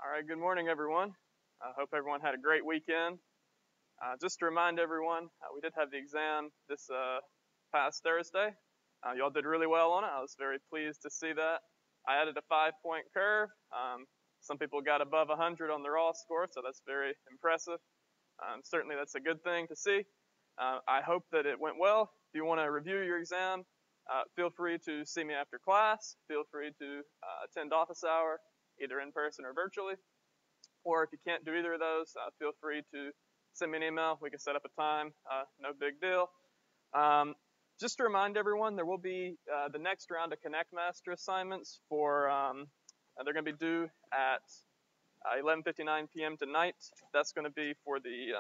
All right, good morning, everyone. I hope everyone had a great weekend. Just to remind everyone, we did have the exam this past Thursday. Y'all did really well on it. I was very pleased to see that. I added a 5-point curve. Some people got above 100 on the raw score, so that's very impressive. Certainly that's a good thing to see. I hope that it went well. If you want to review your exam, feel free to see me after class. Feel free to attend office hour, either in person or virtually. Or if you can't do either of those, feel free to send me an email. We can set up a time. No big deal. Just to remind everyone, there will be the next round of Connect Master assignments for, they're going to be due at 11:59 p.m. tonight. That's going to be for the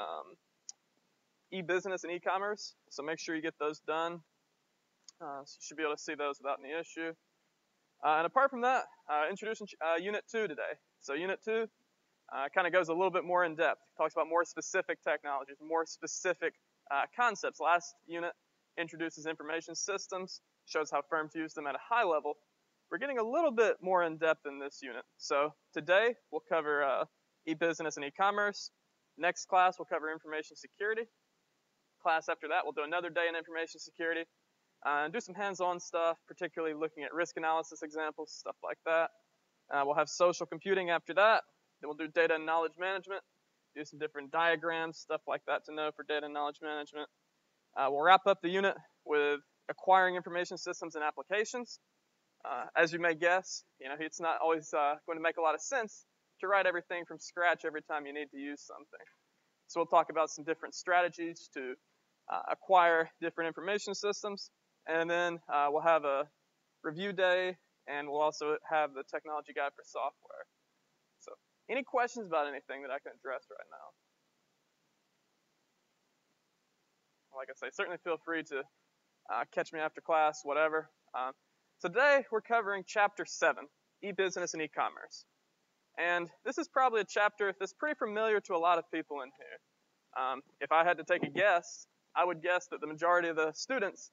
EBusiness and ECommerce. So make sure you get those done. So you should be able to see those without any issue. And apart from that, introducing Unit 2 today. So Unit 2 kind of goes a little bit more in depth. Talks about more specific technologies, more specific concepts. Last unit introduces information systems, shows how firms use them at a high level. We're getting a little bit more in depth in this unit. So today we'll cover EBusiness and ECommerce. Next class we'll cover information security. Class after that we'll do another day in information security. And do some hands-on stuff, particularly looking at risk analysis examples, stuff like that. We'll have social computing after that. Then we'll do data and knowledge management, do some different diagrams, stuff like that to know for data and knowledge management. We'll wrap up the unit with acquiring information systems and applications. As you may guess, it's not always going to make a lot of sense to write everything from scratch every time you need to use something. So we'll talk about some different strategies to acquire different information systems. And then we'll have a review day, and we'll also have the technology guide for software. So any questions about anything that I can address right now? Like I say, certainly feel free to catch me after class, whatever. So today we're covering Chapter 7, EBusiness and ECommerce. And this is probably a chapter that's pretty familiar to a lot of people in here. If I had to take a guess, I would guess that the majority of the students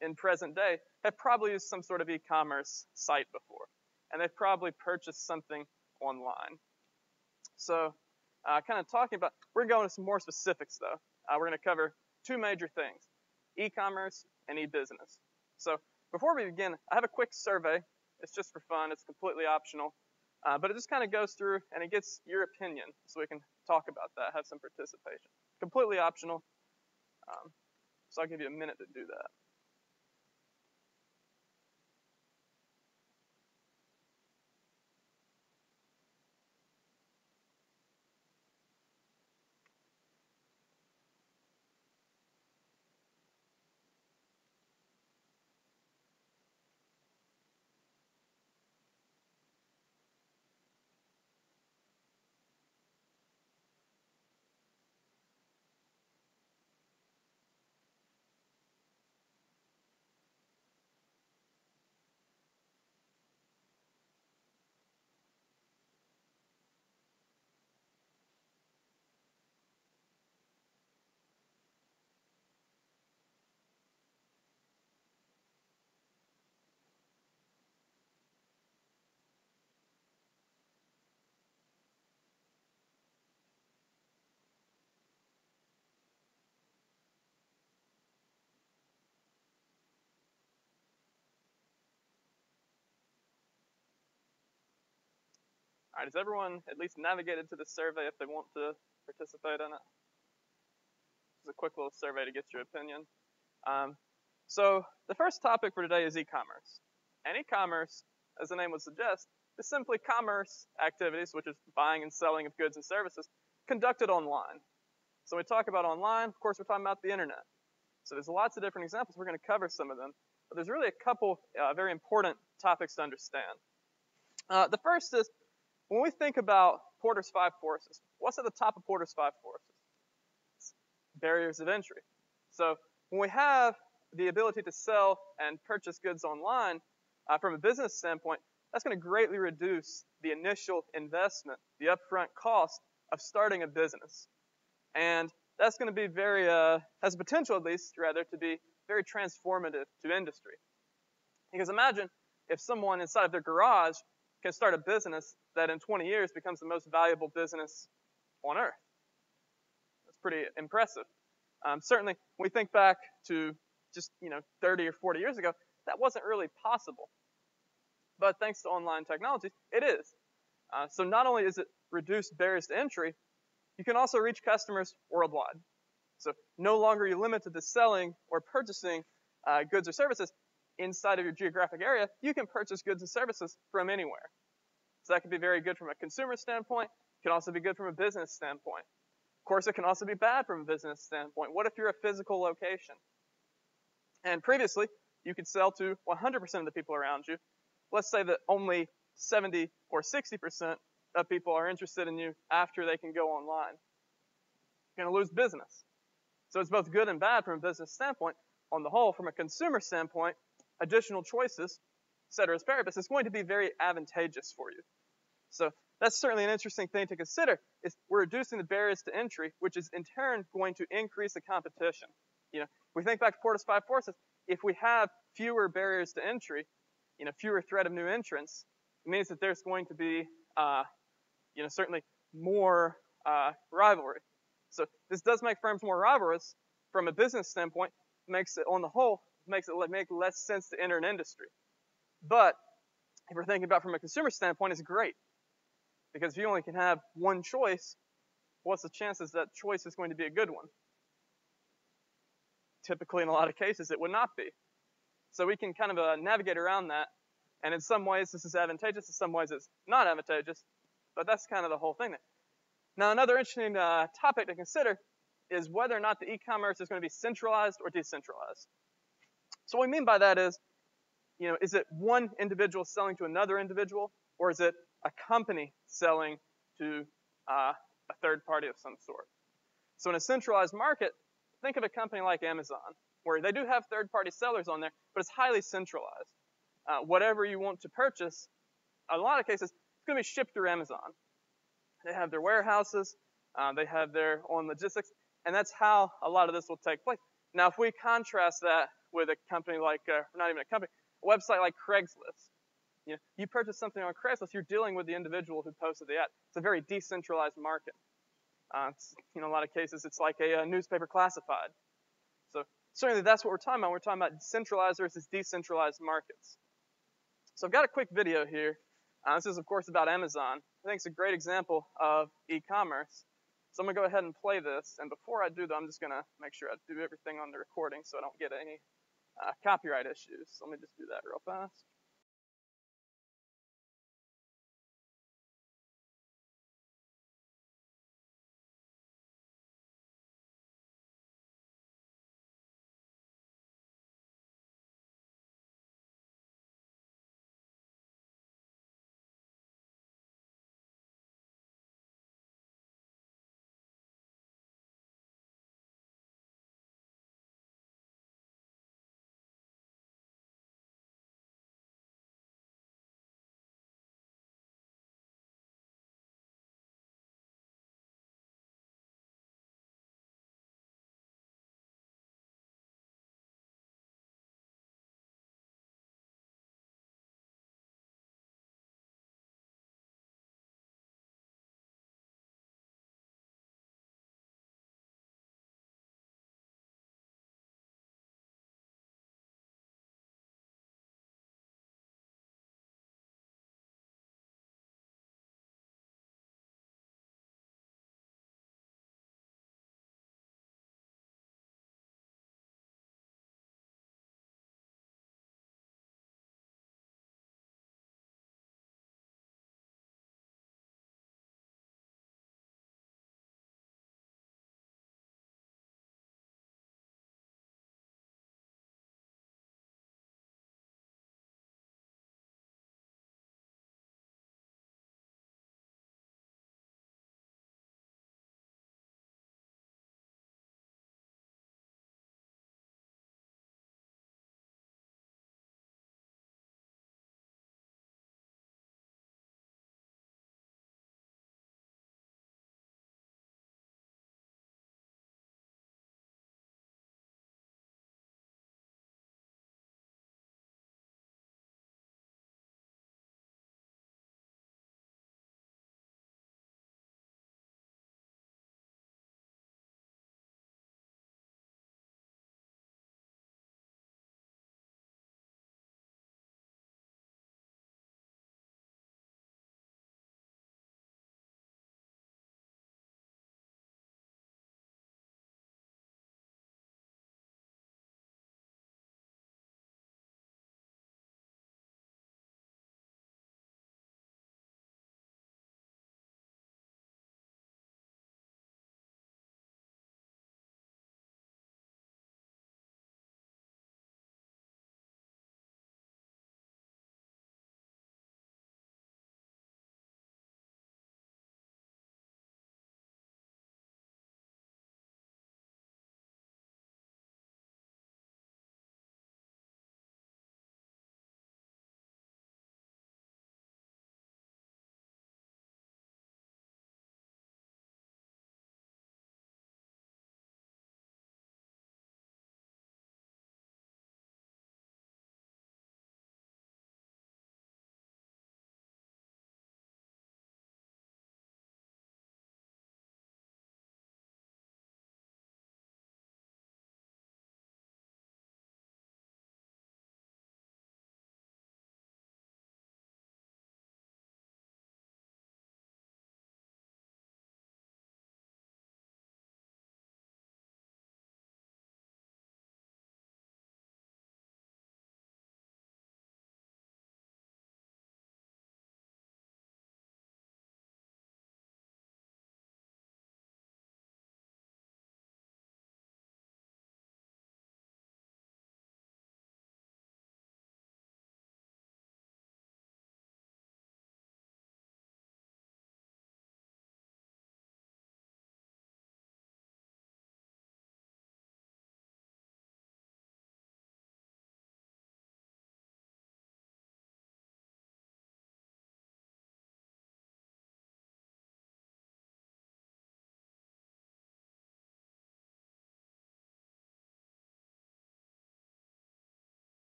in present day have probably used some sort of e-commerce site before, and they've probably purchased something online. So kind of talking about, we're going to some more specifics though. We're going to cover two major things, e-commerce and e-business. So before we begin, I have a quick survey. It's just for fun. It's completely optional, but it just kind of goes through and it gets your opinion so we can talk about that, have some participation. Completely optional. So I'll give you a minute to do that. All right, has everyone at least navigated to the survey if they want to participate in it? It's a quick little survey to get your opinion. So the first topic for today is e-commerce. And e-commerce, as the name would suggest, is simply commerce activities, which is buying and selling of goods and services, conducted online. So when we talk about online, of course, we're talking about the internet. So there's lots of different examples. We're going to cover some of them. But there's really a couple very important topics to understand. The first is, when we think about Porter's 5 forces, what's at the top of Porter's 5 forces? It's barriers of entry. So when we have the ability to sell and purchase goods online, from a business standpoint, that's going to greatly reduce the initial investment, the upfront cost of starting a business. And that's going to be very, has the potential at least, rather, to be very transformative to industry. Because imagine if someone inside of their garage can start a business that in 20 years becomes the most valuable business on earth. That's pretty impressive. Certainly, when we think back to just 30 or 40 years ago, that wasn't really possible. But thanks to online technology, it is. So not only is it reduced barriers to entry, you can also reach customers worldwide. So no longer are you limited to selling or purchasing goods or services inside of your geographic area. You can purchase goods and services from anywhere. So that can be very good from a consumer standpoint. It can also be good from a business standpoint. Of course, it can also be bad from a business standpoint. What if you're a physical location? And previously, you could sell to 100% of the people around you. Let's say that only 70 or 60% of people are interested in you after they can go online. You're going to lose business. So it's both good and bad from a business standpoint. On the whole, from a consumer standpoint, additional choices, ceteris paribus, is going to be very advantageous for you. So that's certainly an interesting thing to consider, is we're reducing the barriers to entry, which is in turn going to increase the competition. If we think back to Porter's 5 forces, if we have fewer barriers to entry, fewer threat of new entrants, it means that there's going to be, certainly more rivalry. So this does make firms more rivalrous. From a business standpoint, makes it, on the whole, makes it make less sense to enter an industry. But if we're thinking about from a consumer standpoint, it's great. Because if you only can have one choice, what's the chances that choice is going to be a good one? Typically, in a lot of cases, it would not be. So we can kind of navigate around that. And in some ways, this is advantageous. In some ways, it's not advantageous. But that's kind of the whole thing there. Now, another interesting topic to consider is whether or not the e-commerce is going to be centralized or decentralized. So what we mean by that is it one individual selling to another individual, or is it a company selling to a third party of some sort? So in a centralized market, think of a company like Amazon, where they do have third-party sellers on there, but it's highly centralized. Whatever you want to purchase, in a lot of cases, it's going to be shipped through Amazon. They have their warehouses, they have their own logistics, and that's how a lot of this will take place. Now, if we contrast that with a company like, not even a company, a website like Craigslist. You purchase something on Craigslist, you're dealing with the individual who posted the ad. It's a very decentralized market. In a lot of cases, it's like a newspaper classified. So certainly that's what we're talking about. We're talking about centralized versus decentralized markets. So I've got a quick video here. This is, of course, about Amazon. I think it's a great example of e-commerce. So I'm going to go ahead and play this. And before I do that, I'm just going to make sure I do everything on the recording so I don't get any copyright issues. So let me just do that real fast.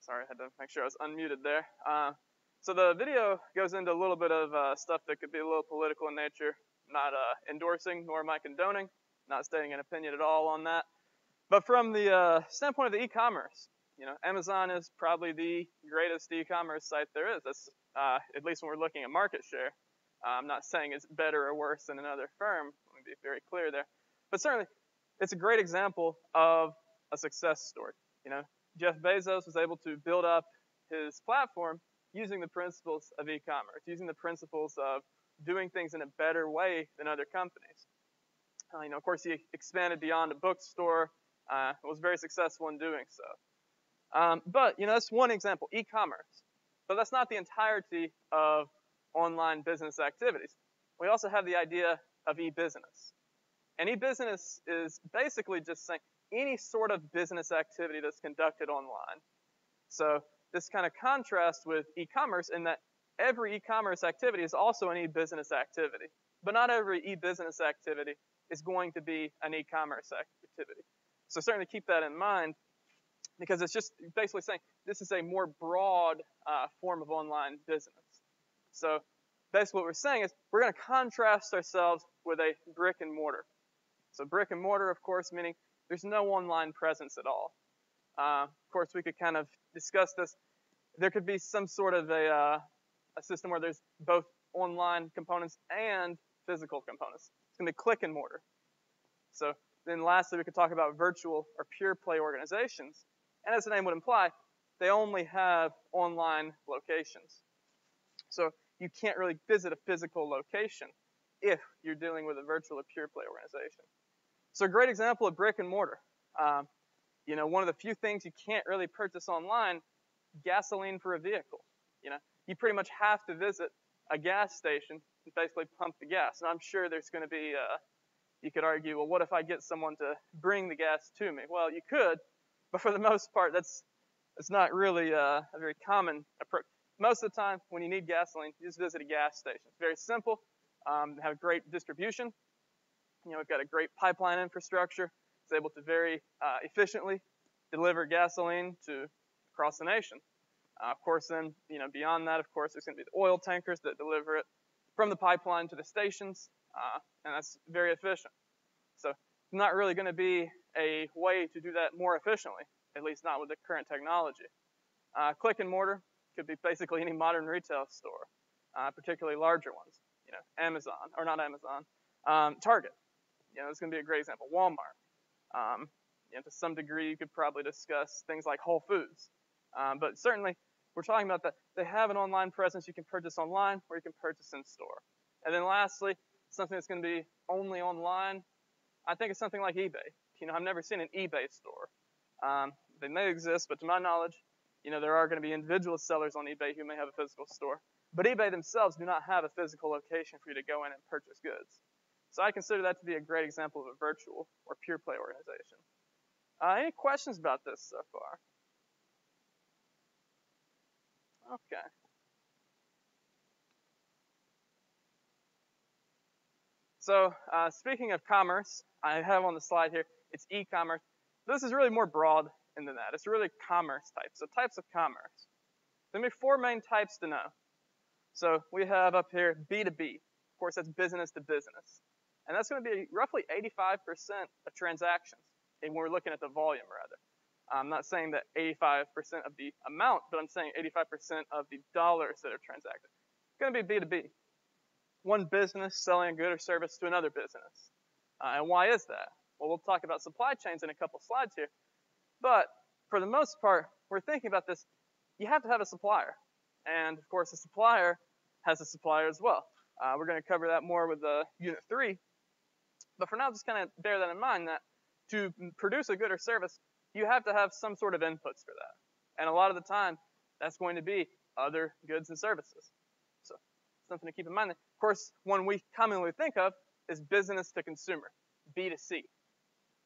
Sorry, I had to make sure I was unmuted there. So the video goes into a little bit of stuff that could be a little political in nature. Not endorsing, nor am I condoning, not stating an opinion at all on that. But from the standpoint of the e-commerce, Amazon is probably the greatest e-commerce site there is. That's at least when we're looking at market share. I'm not saying it's better or worse than another firm. Let me be very clear there. But certainly, it's a great example of a success story. Jeff Bezos was able to build up his platform using the principles of e-commerce, using the principles of doing things in a better way than other companies. Of course, he expanded beyond a bookstore, was very successful in doing so. But that's one example, e-commerce. But that's not the entirety of online business activities. We also have the idea of e-business. And e-business is basically just saying any sort of business activity that's conducted online. So this kind of contrasts with e-commerce in that every e-commerce activity is also an e-business activity. But not every e-business activity is going to be an e-commerce activity. So certainly keep that in mind, because it's just basically saying this is a more broad form of online business. So basically what we're saying is we're going to contrast ourselves with a brick and mortar. So brick and mortar, of course, meaning there's no online presence at all. Of course, we could kind of discuss this. There could be some sort of a system where there's both online components and physical components. It's going to be click and mortar. So then lastly, we could talk about virtual or pure play organizations. And as the name would imply, they only have online locations. So you can't really visit a physical location if you're dealing with a virtual or pure play organization. So a great example of brick and mortar. One of the few things you can't really purchase online, gasoline for a vehicle. You pretty much have to visit a gas station and basically pump the gas. And I'm sure there's going to be, you could argue, well, what if I get someone to bring the gas to me? Well, you could, but for the most part, that's not really a very common approach. Most of the time, when you need gasoline, you just visit a gas station. It's very simple. They have great distribution. We've got a great pipeline infrastructure. It's able to very efficiently deliver gasoline across the nation. Of course, then, beyond that, of course, there's going to be the oil tankers that deliver it from the pipeline to the stations, and that's very efficient. So it's not really going to be a way to do that more efficiently, at least not with the current technology. Click and mortar could be basically any modern retail store, particularly larger ones. Amazon, or not Amazon, Target. It's going to be a great example. Walmart. To some degree, you could probably discuss things like Whole Foods. But certainly, we're talking about that. They have an online presence you can purchase online or you can purchase in store. And then lastly, something that's going to be only online, I think it's something like eBay. I've never seen an eBay store. They may exist, but to my knowledge, there are going to be individual sellers on eBay who may have a physical store. But eBay themselves do not have a physical location for you to go in and purchase goods. So I consider that to be a great example of a virtual or pure play organization. Any questions about this so far? Okay. So speaking of commerce, I have on the slide here, it's e-commerce. This is really more broad than that. It's really commerce types. So types of commerce. There may be four main types to know. So we have up here B2B. Of course, that's business to business. And that's going to be roughly 85% of transactions, and we're looking at the volume, rather. I'm not saying that 85% of the amount, but I'm saying 85% of the dollars that are transacted. It's going to be B2B. One business selling a good or service to another business. And why is that? Well, we'll talk about supply chains in a couple slides here. But for the most part, we're thinking about this. You have to have a supplier. And, of course, the supplier has a supplier as well. We're going to cover that more with Unit 3. But for now, just kind of bear that in mind, that to produce a good or service, you have to have some sort of inputs for that. And a lot of the time, that's going to be other goods and services. So something to keep in mind. Of course, one we commonly think of is business to consumer, B2C.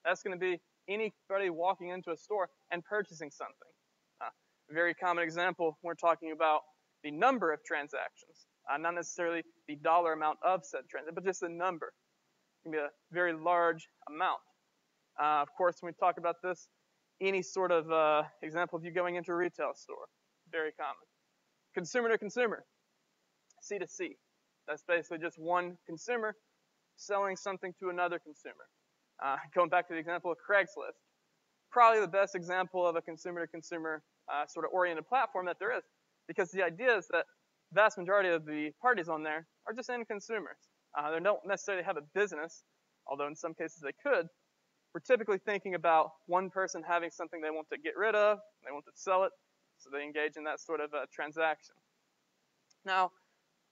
That's going to be anybody walking into a store and purchasing something. A very common example, we're talking about the number of transactions, not necessarily the dollar amount of said transaction, but just the number. It can be a very large amount. Of course, when we talk about this, any sort of example of you going into a retail store, very common. Consumer to consumer, C to C. That's basically just one consumer selling something to another consumer. Going back to the example of Craigslist, probably the best example of a consumer to consumer sort of oriented platform that there is, because the idea is that the vast majority of the parties on there are just end consumers. They don't necessarily have a business, although in some cases they could. We're typically thinking about one person having something they want to get rid of, they want to sell it, so they engage in that sort of transaction. Now,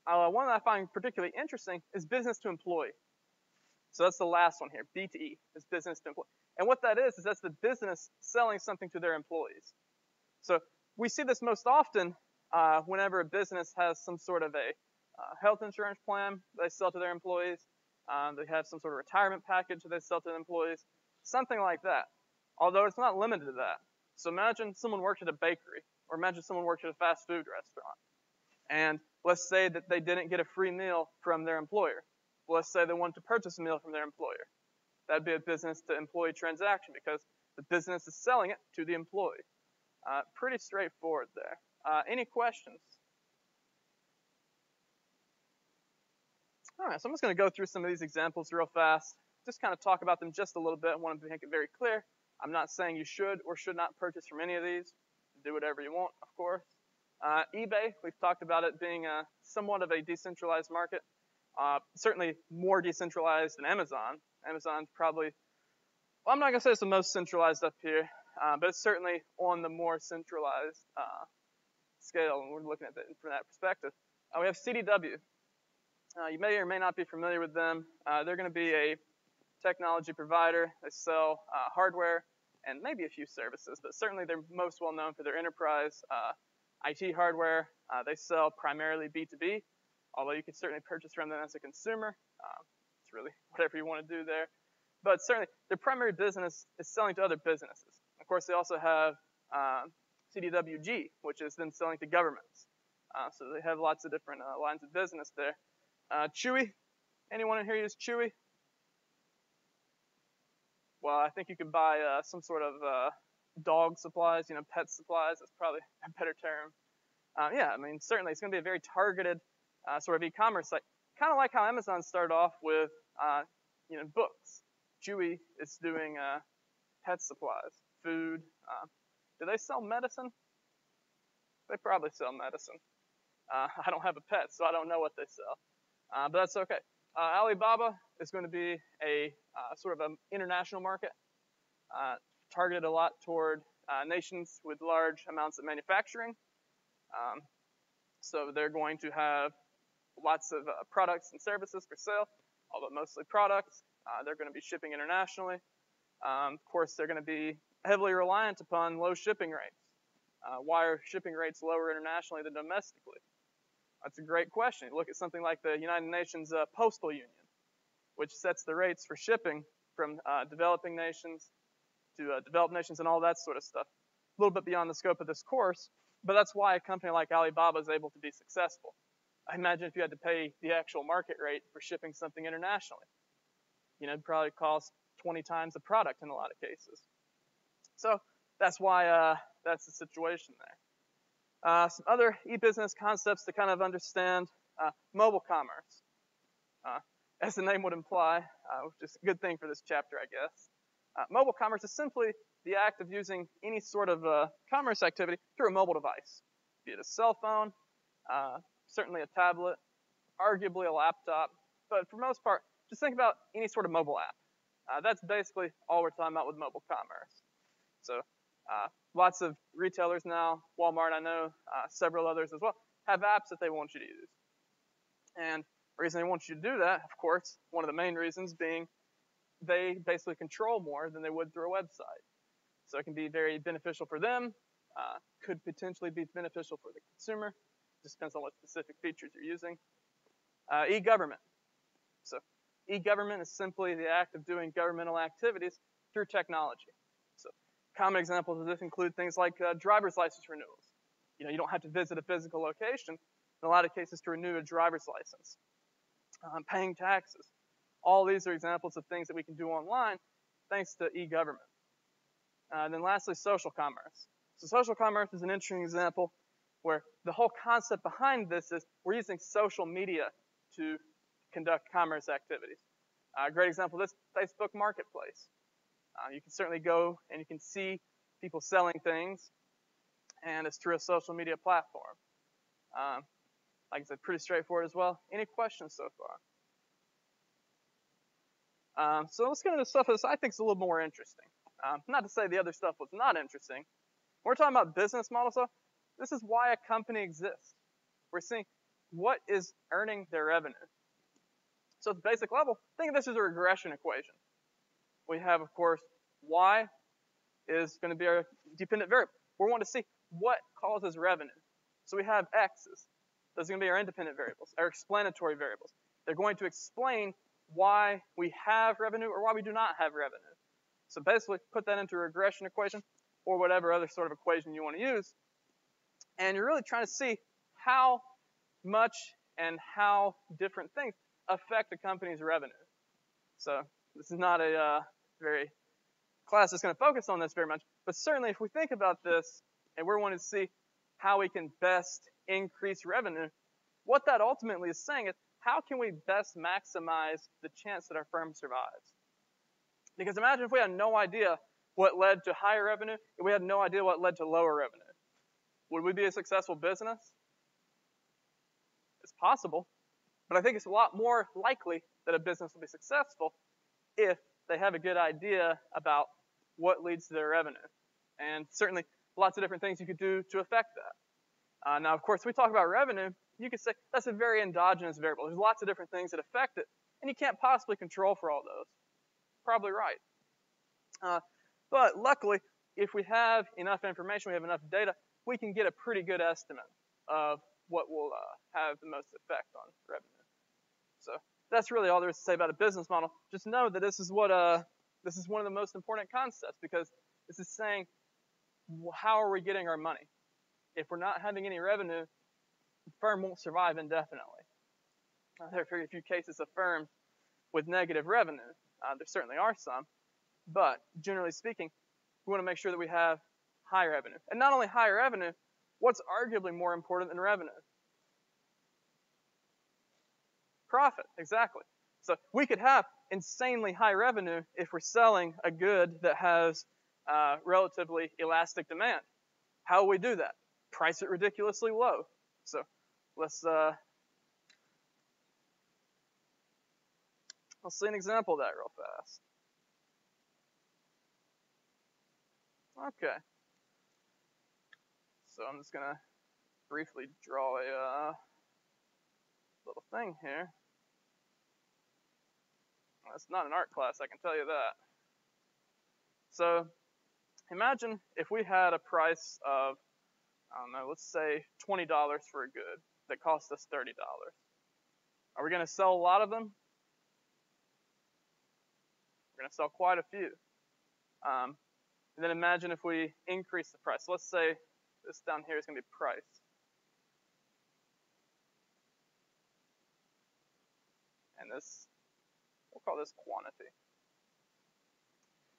one that I find particularly interesting is business to employee. So that's the last one here, B2E, is business to employee. And what that is that's the business selling something to their employees. So we see this most often whenever a business has some sort of a health insurance plan they sell to their employees. They have some sort of retirement package that they sell to their employees, something like that. Although it's not limited to that. So imagine someone worked at a bakery, or imagine someone worked at a fast food restaurant. And let's say that they didn't get a free meal from their employer. Well, let's say they wanted to purchase a meal from their employer. That'd be a business to employee transaction because the business is selling it to the employee. Pretty straightforward there. Any questions? All right, so I'm just going to go through some of these examples real fast. Just kind of talk about them just a little bit. I want to make it very clear. I'm not saying you should or should not purchase from any of these. Do whatever you want, of course. eBay, we've talked about it being somewhat of a decentralized market. Certainly more decentralized than Amazon. Amazon's probably, well, I'm not going to say it's the most centralized up here, but it's certainly on the more centralized scale when we're looking at it from that perspective. We have CDW. You may or may not be familiar with them. They're going to be a technology provider. They sell hardware and maybe a few services, but certainly they're most well known for their enterprise IT hardware. They sell primarily B2B, although you can certainly purchase from them as a consumer. It's really whatever you want to do there. But certainly their primary business is selling to other businesses. Of course, they also have CDWG, which is then selling to governments. So they have lots of different lines of business there. Chewy, anyone in here use Chewy? Well, I think you could buy some sort of dog supplies, pet supplies. That's probably a better term. Yeah, I mean, certainly it's going to be a very targeted sort of e-commerce site, kind of like how Amazon started off with, books. Chewy is doing pet supplies, food. Do they sell medicine? They probably sell medicine. I don't have a pet, so I don't know what they sell. But that's okay. Alibaba is going to be a sort of an international market, targeted a lot toward nations with large amounts of manufacturing. So they're going to have lots of products and services for sale, although mostly products. They're going to be shipping internationally. Of course, they're going to be heavily reliant upon low shipping rates. Why are shipping rates lower internationally than domestically? That's a great question. You look at something like the United Nations Postal Union, which sets the rates for shipping from developing nations to developed nations and all that sort of stuff. A little bit beyond the scope of this course, but that's why a company like Alibaba is able to be successful. I imagine if you had to pay the actual market rate for shipping something internationally, it'd probably cost 20 times the product in a lot of cases. So that's why that's the situation there. Some other e-business concepts to kind of understand. Mobile commerce. As the name would imply, which is a good thing for this chapter, I guess. Mobile commerce is simply the act of using any sort of commerce activity through a mobile device, be it a cell phone, certainly a tablet, arguably a laptop, but for the most part, just think about any sort of mobile app. That's basically all we're talking about with mobile commerce. So lots of retailers now, Walmart I know, several others as well, have apps that they want you to use. And the reason they want you to do that, of course, one of the main reasons being they basically control more than they would through a website. So it can be very beneficial for them, could potentially be beneficial for the consumer. Just depends on what specific features you're using. E-government. So e-government is simply the act of doing governmental activities through technology. So common examples of this include things like driver's license renewals. You don't have to visit a physical location in a lot of cases to renew a driver's license. Paying taxes. All these are examples of things that we can do online thanks to e-government. Then lastly, social commerce. So social commerce is an interesting example where the whole concept behind this is we're using social media to conduct commerce activities. A great example of this, Facebook Marketplace. You can certainly go and you can see people selling things, and it's through a social media platform. Like I said, pretty straightforward as well. Any questions so far? So let's get into stuff that I think is a little more interesting. Not to say the other stuff was not interesting. When we're talking about business models, though, this is why a company exists. We're seeing what is earning their revenue. So at the basic level, think of this as a regression equation. We have, of course, y is going to be our dependent variable. We want to see what causes revenue. So we have x's. Those are going to be our independent variables, our explanatory variables. They're going to explain why we have revenue or why we do not have revenue. So basically, put that into a regression equation or whatever other sort of equation you want to use. And you're really trying to see how much and how different things affect the company's revenue. So this is not a very class that's going to focus on this very much, but certainly if we think about this and we're wanting to see how we can best increase revenue, what that ultimately is saying is how can we best maximize the chance that our firm survives? Because imagine if we had no idea what led to higher revenue and we had no idea what led to lower revenue. Would we be a successful business? It's possible, but I think it's a lot more likely that a business will be successful if they have a good idea about what leads to their revenue. And certainly lots of different things you could do to affect that. Now, of course, we talk about revenue, you could say that's a very endogenous variable. There's lots of different things that affect it, and you can't possibly control for all those. Probably right. But luckily, if we have enough information, we have enough data, we can get a pretty good estimate of what will have the most effect on revenue. So that's really all there is to say about a business model. Just know that this is one of the most important concepts, because this is saying, how are we getting our money? If we're not having any revenue, the firm won't survive indefinitely. There are very few cases of firms with negative revenue. There certainly are some, but generally speaking, we want to make sure that we have high revenue. And not only high revenue, what's arguably more important than revenue? Profit, exactly. So we could have insanely high revenue if we're selling a good that has relatively elastic demand. How will we do that? Price it ridiculously low. So let's see an example of that real fast. Okay. So I'm just going to briefly draw a little thing here. Well, it's not an art class, I can tell you that. So imagine if we had a price of, I don't know, let's say $20 for a good that cost us $30. Are we going to sell a lot of them? We're going to sell quite a few. And then imagine if we increase the price. Let's say this down here is going to be price. And this, we'll call this quantity.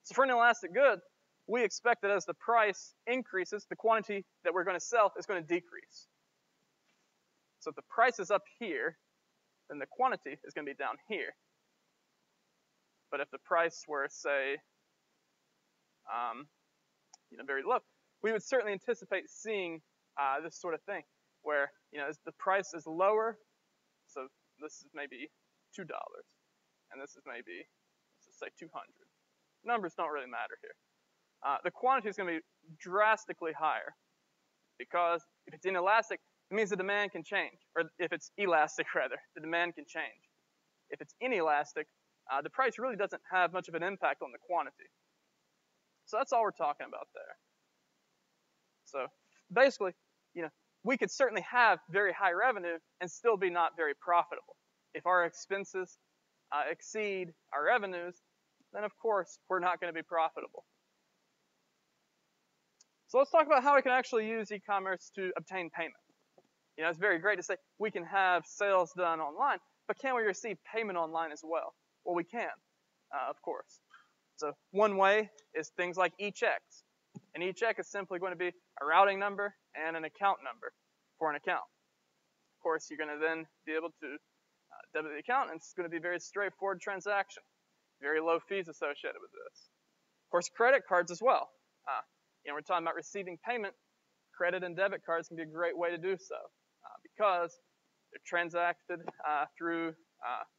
So for an elastic good, we expect that as the price increases, the quantity that we're going to sell is going to decrease. So if the price is up here, then the quantity is going to be down here. But if the price were, say, very low, we would certainly anticipate seeing this sort of thing, where as the price is lower, so this is maybe $2, and this is maybe, let's just say 200. Numbers don't really matter here. The quantity is going to be drastically higher, because if it's inelastic, it means the demand can change, or if it's elastic rather, the demand can change. If it's inelastic, the price really doesn't have much of an impact on the quantity. So that's all we're talking about there. So basically, we could certainly have very high revenue and still be not very profitable. If our expenses exceed our revenues, then of course we're not going to be profitable. So let's talk about how we can actually use e-commerce to obtain payment. It's very great to say we can have sales done online, but can we receive payment online as well? Well, we can, of course. So one way is things like e-checks. An e-check is simply going to be a routing number and an account number for an account. Of course, you're going to then be able to debit the account, and it's going to be a very straightforward transaction. Very low fees associated with this. Of course, credit cards as well. We're talking about receiving payment. Credit and debit cards can be a great way to do so because they're transacted through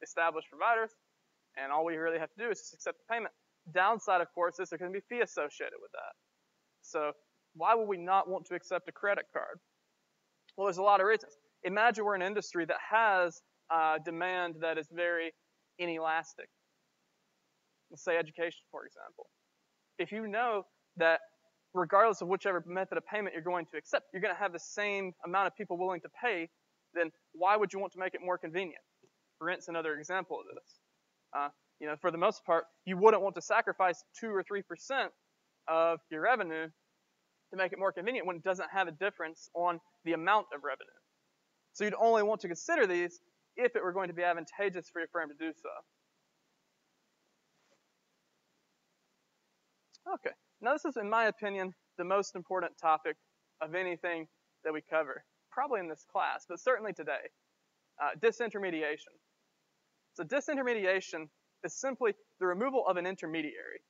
established providers, and all we really have to do is just accept the payment. Downside, of course, is there's going to be a fee associated with that. So why would we not want to accept a credit card? Well, there's a lot of reasons. Imagine we're in an industry that has demand that is very inelastic. Let's say education, for example. If you know that regardless of whichever method of payment you're going to accept, you're going to have the same amount of people willing to pay, then why would you want to make it more convenient? Rent's another example of this. For the most part, you wouldn't want to sacrifice 2 or 3% of your revenue to make it more convenient when it doesn't have a difference on the amount of revenue. So you'd only want to consider these if it were going to be advantageous for your firm to do so. Okay, now this is, in my opinion, the most important topic of anything that we cover, probably in this class, but certainly today. Disintermediation. So disintermediation is simply the removal of an intermediary.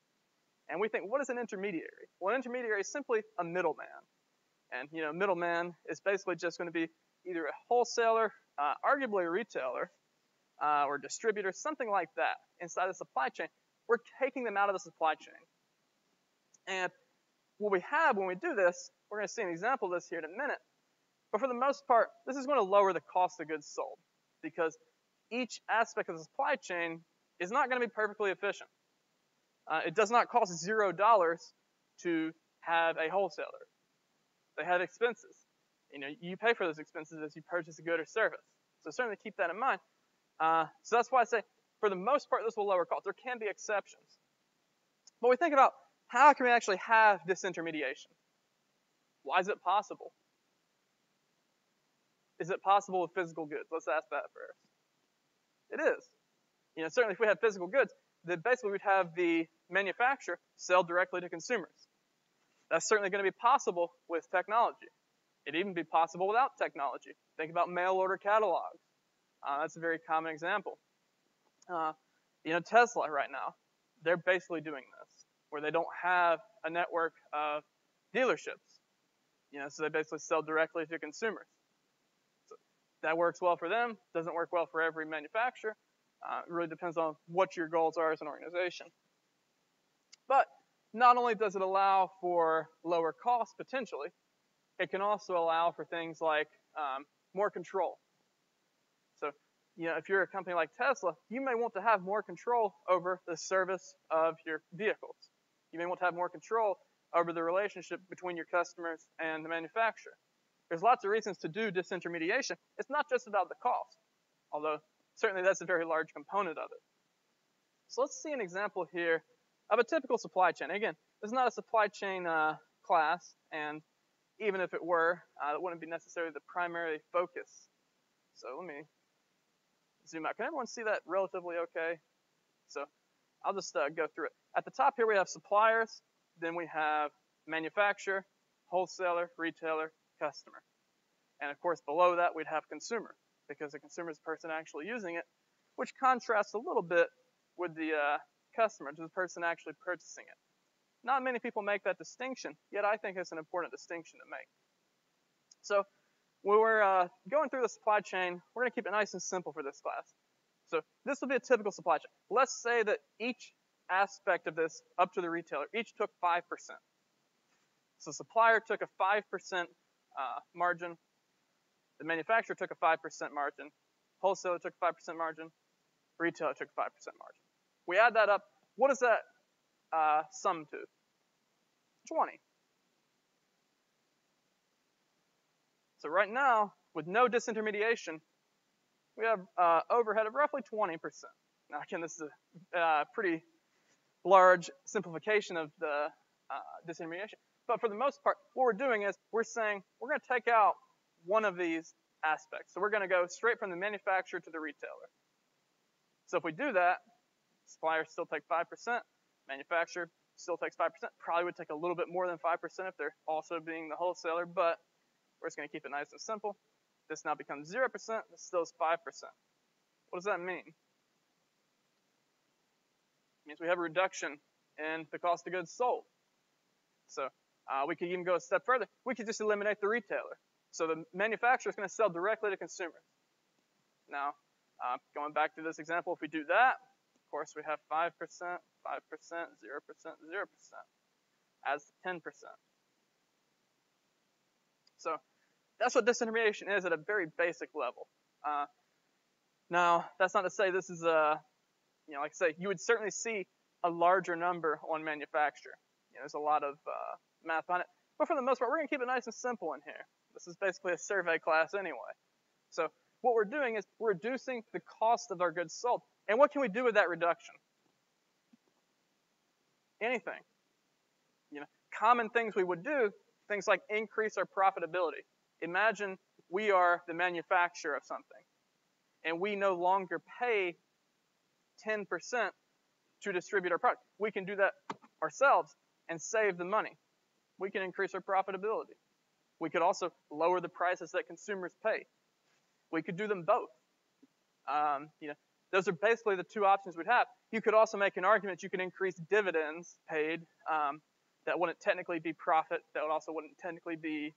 And we think, what is an intermediary? Well, an intermediary is simply a middleman. And, middleman is basically just going to be either a wholesaler, arguably a retailer, or distributor, something like that inside the supply chain. We're taking them out of the supply chain. And what we have when we do this, we're going to see an example of this here in a minute, but for the most part, this is going to lower the cost of goods sold because each aspect of the supply chain is not going to be perfectly efficient. It does not cost $0 to have a wholesaler. They have expenses. You pay for those expenses as you purchase a good or service. So certainly keep that in mind. So that's why I say, for the most part, this will lower costs. There can be exceptions. But we think about how can we actually have disintermediation? Why is it possible? Is it possible with physical goods? Let's ask that first. It is. Certainly if we have physical goods, then basically we'd have the manufacturer sell directly to consumers. That's certainly going to be possible with technology. It'd even be possible without technology. Think about mail order catalogs. That's a very common example. Tesla right now, they're basically doing this, where they don't have a network of dealerships. So they basically sell directly to consumers. So that works well for them, doesn't work well for every manufacturer. It really depends on what your goals are as an organization. But not only does it allow for lower costs potentially, it can also allow for things like more control. So, if you're a company like Tesla, you may want to have more control over the service of your vehicles. You may want to have more control over the relationship between your customers and the manufacturer. There's lots of reasons to do disintermediation. It's not just about the cost, although certainly that's a very large component of it. So let's see an example here of a typical supply chain. Again, this is not a supply chain class, and even if it were, it wouldn't be necessarily the primary focus. So let me zoom out. Can everyone see that relatively okay? So I'll just go through it. At the top here we have suppliers, then we have manufacturer, wholesaler, retailer, customer. And of course below that we'd have consumer, because the consumer is the person actually using it, which contrasts a little bit with the customer, to the person actually purchasing it. Not many people make that distinction, yet I think it's an important distinction to make. So when we're going through the supply chain, we're going to keep it nice and simple for this class. So this will be a typical supply chain. Let's say that each aspect of this, up to the retailer, each took 5%. So supplier took a 5% margin. The manufacturer took a 5% margin. Wholesaler took a 5% margin. Retailer took a 5% margin. We add that up. What does that sum to? 20. So right now, with no disintermediation, we have overhead of roughly 20%. Now again, this is a pretty large simplification of the disintermediation. But for the most part, what we're doing is we're saying we're going to take out one of these aspects. So we're going to go straight from the manufacturer to the retailer. So if we do that, suppliers still take 5%, Manufacturer still takes 5%. Probably would take a little bit more than 5% if they're also being the wholesaler, but we're just going to keep it nice and simple. This now becomes 0%. This still is 5%. What does that mean? It means we have a reduction in the cost of goods sold. So we could even go a step further. We could just eliminate the retailer. So the manufacturer is going to sell directly to consumers. Now, going back to this example, if we do that, of course, we have 5%, 5%, 0%, 0%, as 10%. So that's what disintermediation is at a very basic level. Now, that's not to say this is like I say, you would certainly see a larger number on manufacturer. There's a lot of math on it. But for the most part, we're going to keep it nice and simple in here. This is basically a survey class anyway. So what we're doing is we're reducing the cost of our goods sold. And what can we do with that reduction? Anything. Common things we would do, things like increase our profitability. Imagine we are the manufacturer of something, and we no longer pay 10% to distribute our product. We can do that ourselves and save the money. We can increase our profitability. We could also lower the prices that consumers pay. We could do them both. Those are basically the two options we'd have. You could also make an argument you could increase dividends paid. That wouldn't technically be profit. That also wouldn't technically be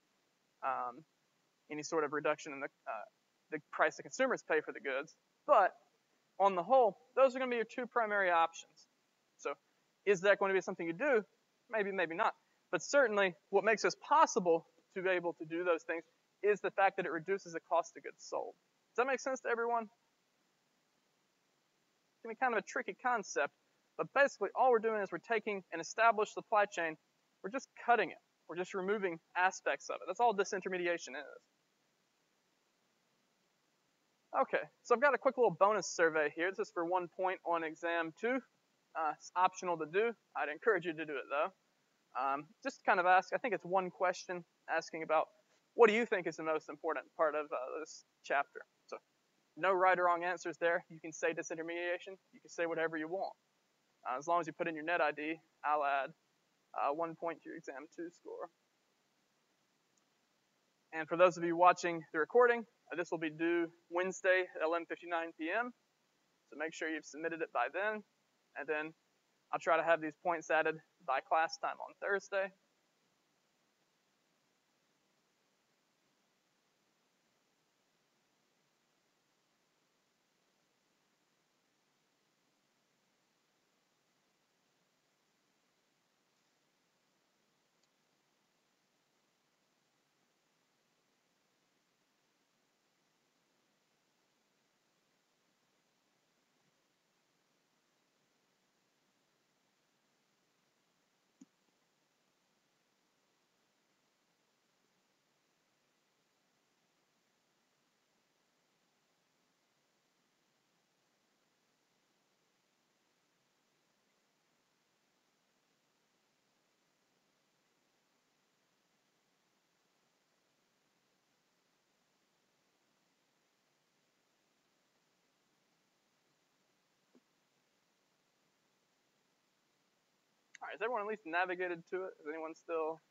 any sort of reduction in the price the consumers pay for the goods. But on the whole, those are going to be your two primary options. So is that going to be something you do? Maybe, maybe not. But certainly what makes this possible to be able to do those things is the fact that it reduces the cost of goods sold. Does that make sense to everyone? It's going to be kind of a tricky concept, but basically all we're doing is we're taking an established supply chain, we're just cutting it. We're just removing aspects of it. That's all disintermediation is. Okay, so I've got a quick little bonus survey here. This is for 1 point on exam 2. It's optional to do. I'd encourage you to do it though. Just kind of ask, I think it's one question asking about what do you think is the most important part of this chapter. So no right or wrong answers there. You can say disintermediation. You can say whatever you want. As long as you put in your net ID, I'll add 1 point to your exam 2 score. And for those of you watching the recording, this will be due Wednesday at 11:59 p.m. So make sure you've submitted it by then. And then I'll try to have these points added by class time on Thursday. All right, has everyone at least navigated to it? Is anyone still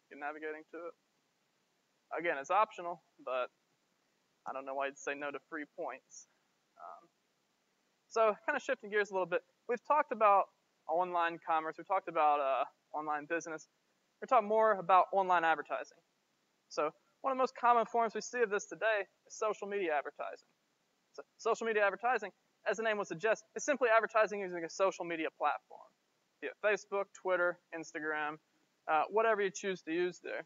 navigating to it? Again, it's optional, but I don't know why you'd say no to free points. So kind of shifting gears a little bit, we've talked about online commerce, we've talked about online business, we're talking more about online advertising. So one of the most common forms we see of this today is social media advertising. So social media advertising, as the name would suggest, is simply advertising using a social media platform. Be it Facebook, Twitter, Instagram, whatever you choose to use there.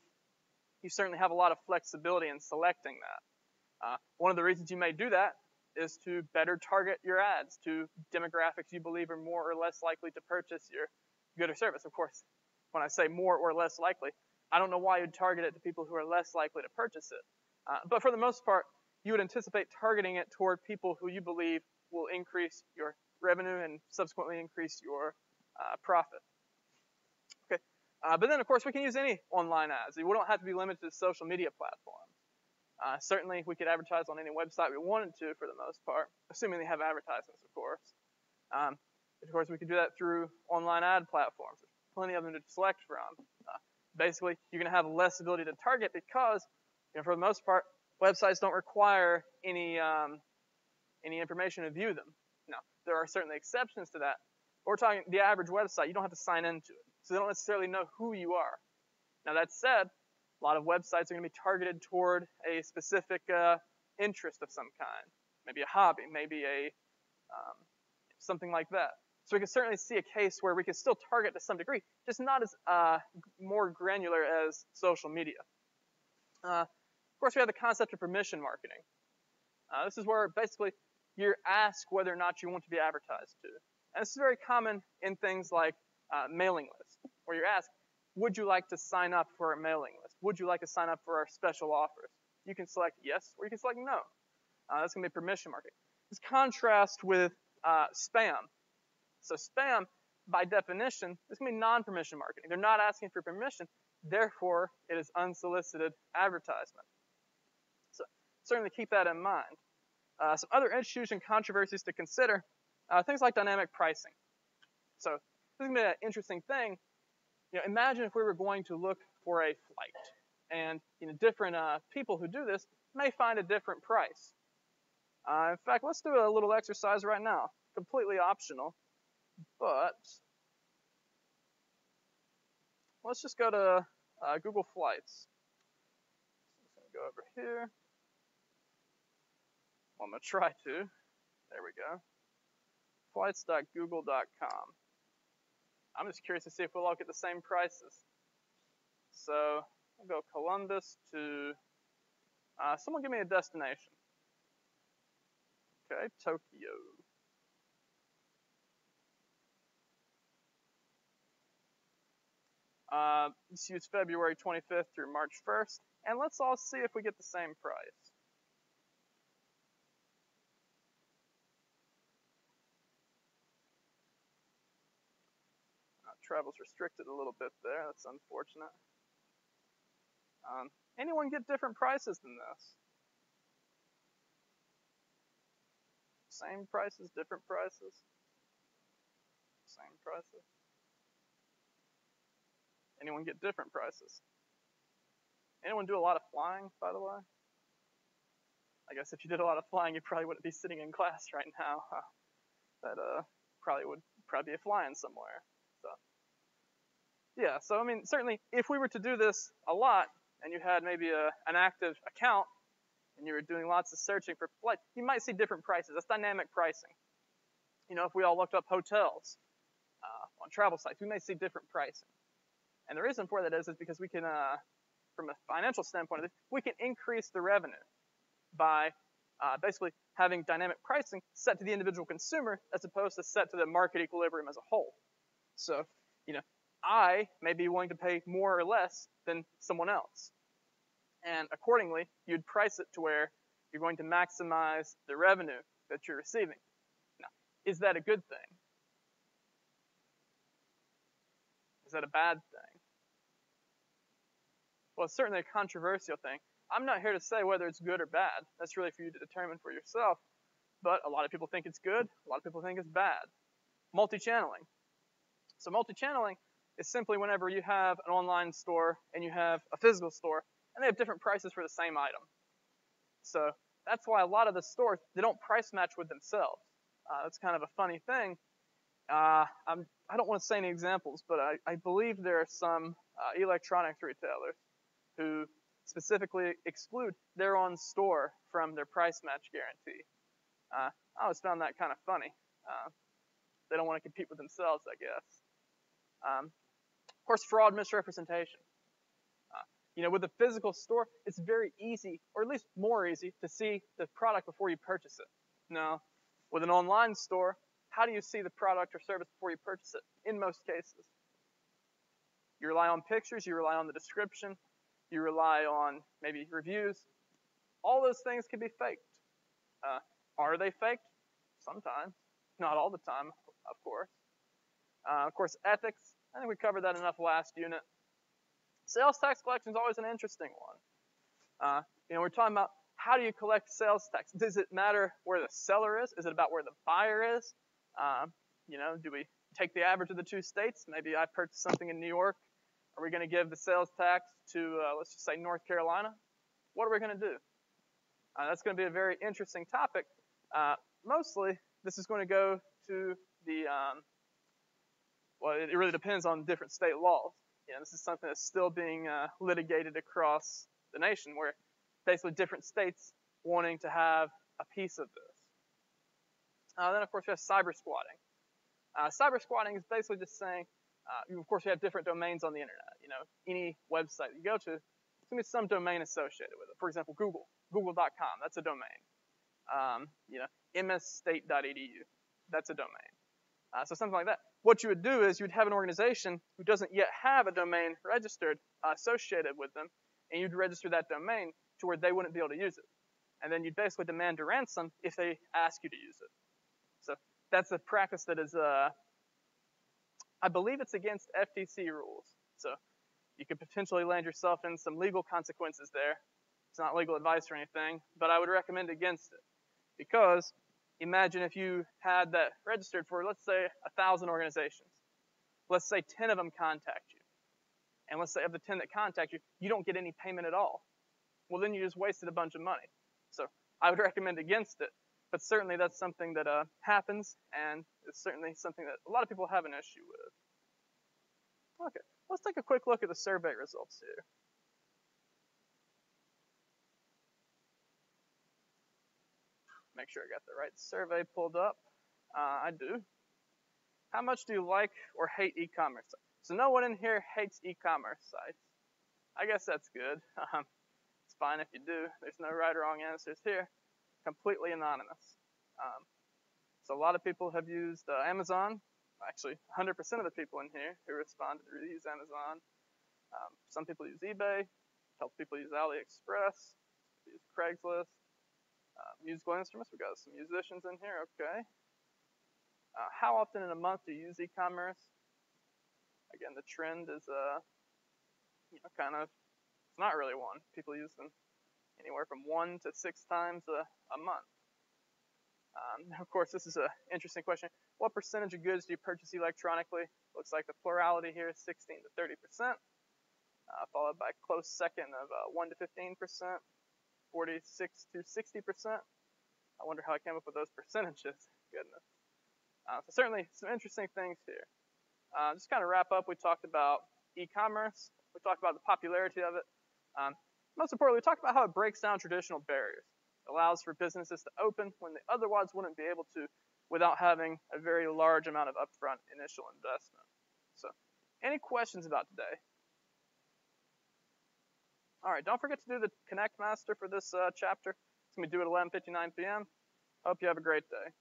You certainly have a lot of flexibility in selecting that. One of the reasons you may do that is to better target your ads to demographics you believe are more or less likely to purchase your good or service. Of course, when I say more or less likely, I don't know why you'd target it to people who are less likely to purchase it. But for the most part, you would anticipate targeting it toward people who you believe will increase your revenue and subsequently increase your profit. Okay, but then of course we can use any online ads. We don't have to be limited to social media platforms. Certainly we could advertise on any website we wanted to for the most part, assuming they have advertisements, of course. Of course, we can do that through online ad platforms. There's plenty of them to select from. Basically, you're going to have less ability to target because, for the most part, websites don't require any information to view them. Now, there are certainly exceptions to that. But we're talking the average website. You don't have to sign into it, so they don't necessarily know who you are. Now, that said, a lot of websites are going to be targeted toward a specific interest of some kind, maybe a hobby, maybe something like that. So we can certainly see a case where we can still target to some degree, just not as more granular as social media. Of course, we have the concept of permission marketing. This is where basically you're asked whether or not you want to be advertised to. And this is very common in things like mailing lists, where you're asked, would you like to sign up for a mailing list? Would you like to sign up for our special offers? You can select yes, or you can select no. That's going to be permission marketing. This contrast with spam. So spam, by definition, is going to be non-permission marketing. They're not asking for permission, therefore it is unsolicited advertisement. So certainly keep that in mind. Some other issues and controversies to consider, things like dynamic pricing. So this is going to be an interesting thing. Imagine if we were going to look for a flight, and different people who do this may find a different price. In fact, let's do a little exercise right now, completely optional, but let's just go to Google Flights. I'm going to go over here. Well, I'm going to try to. There we go. Flights.google.com. I'm just curious to see if we'll all get the same prices. So we'll go Columbus to, someone give me a destination. Okay, Tokyo. Let's use February 25th through March 1st, and let's all see if we get the same price. Travel's restricted a little bit there. That's unfortunate. Anyone get different prices than this? Same prices, different prices? Same prices? Anyone get different prices? Anyone do a lot of flying, by the way? I guess if you did a lot of flying, you probably wouldn't be sitting in class right now. That probably would be flying somewhere. So. Yeah, so I mean, certainly, if we were to do this a lot, and you had maybe an active account, and you were doing lots of searching for flights, you might see different prices. That's dynamic pricing. If we all looked up hotels on travel sites, we may see different pricing. And the reason for that is because we can, from a financial standpoint, we can increase the revenue by basically having dynamic pricing set to the individual consumer as opposed to set to the market equilibrium as a whole. So, I may be willing to pay more or less than someone else. And accordingly, you'd price it to where you're going to maximize the revenue that you're receiving. Now, is that a good thing? Is that a bad thing? Well, it's certainly a controversial thing. I'm not here to say whether it's good or bad. That's really for you to determine for yourself. But a lot of people think it's good. A lot of people think it's bad. Multi-channeling. So multi-channeling is simply whenever you have an online store and you have a physical store, and they have different prices for the same item. So that's why a lot of the stores, they don't price match with themselves. That's kind of a funny thing. I don't want to say any examples, but I believe there are some electronics retailers who specifically exclude their own store from their price match guarantee. I always found that kind of funny. They don't want to compete with themselves, I guess. Of course, fraud, misrepresentation. With a physical store, it's very easy, or at least more easy, to see the product before you purchase it. Now, with an online store, how do you see the product or service before you purchase it? In most cases, you rely on pictures, you rely on the description, you rely on maybe reviews. All those things can be faked. Are they faked? Sometimes. Not all the time, of course. Of course, ethics. I think we covered that enough last unit. Sales tax collection is always an interesting one. We're talking about how do you collect sales tax? Does it matter where the seller is? Is it about where the buyer is? Do we take the average of the two states? Maybe I purchased something in New York. Are we going to give the sales tax to, let's just say, North Carolina? What are we going to do? That's going to be a very interesting topic. Mostly, this is going to go to the, well, it really depends on different state laws. This is something that's still being litigated across the nation, where basically different states wanting to have a piece of this. Then, of course, we have cyber squatting. Cyber squatting is basically just saying, of course, you have different domains on the internet. Any website you go to, there's going to be some domain associated with it. For example, google.com, that's a domain. msstate.edu, that's a domain. So something like that. What you would do is you'd have an organization who doesn't yet have a domain registered associated with them, and you'd register that domain to where they wouldn't be able to use it. And then you'd basically demand a ransom if they ask you to use it. So that's a practice that is, I believe it's against FTC rules. So you could potentially land yourself in some legal consequences there. It's not legal advice or anything, but I would recommend against it. Because imagine if you had that registered for, let's say, 1,000 organizations. Let's say 10 of them contact you. And let's say of the 10 that contact you, you don't get any payment at all. Well, then you just wasted a bunch of money. So I would recommend against it. But certainly that's something that happens, and it's certainly something that a lot of people have an issue with. Okay, let's take a quick look at the survey results here. Make sure I got the right survey pulled up. I do. How much do you like or hate e-commerce sites? So no one in here hates e-commerce sites. I guess that's good. It's fine if you do. There's no right or wrong answers here. Completely anonymous. So a lot of people have used Amazon. Actually, 100% of the people in here who responded use Amazon. Some people use eBay. A couple people use AliExpress. Use Craigslist. Musical instruments. We've got some musicians in here. Okay. How often in a month do you use e-commerce? Again, the trend is, kind of, it's not really one. People use them anywhere from 1 to 6 times a month. Of course, this is an interesting question. What percentage of goods do you purchase electronically? Looks like the plurality here is 16 to 30%, followed by a close second of 1 to 15%, 46 to 60%. I wonder how I came up with those percentages. Goodness. So certainly some interesting things here. Just kind of wrap up, we talked about e-commerce. We talked about the popularity of it. Most importantly, we talked about how it breaks down traditional barriers. It allows for businesses to open when they otherwise wouldn't be able to without having a very large amount of upfront initial investment. So, any questions about today? All right, don't forget to do the Connect Master for this chapter. It's going to be due at 11:59 p.m. Hope you have a great day.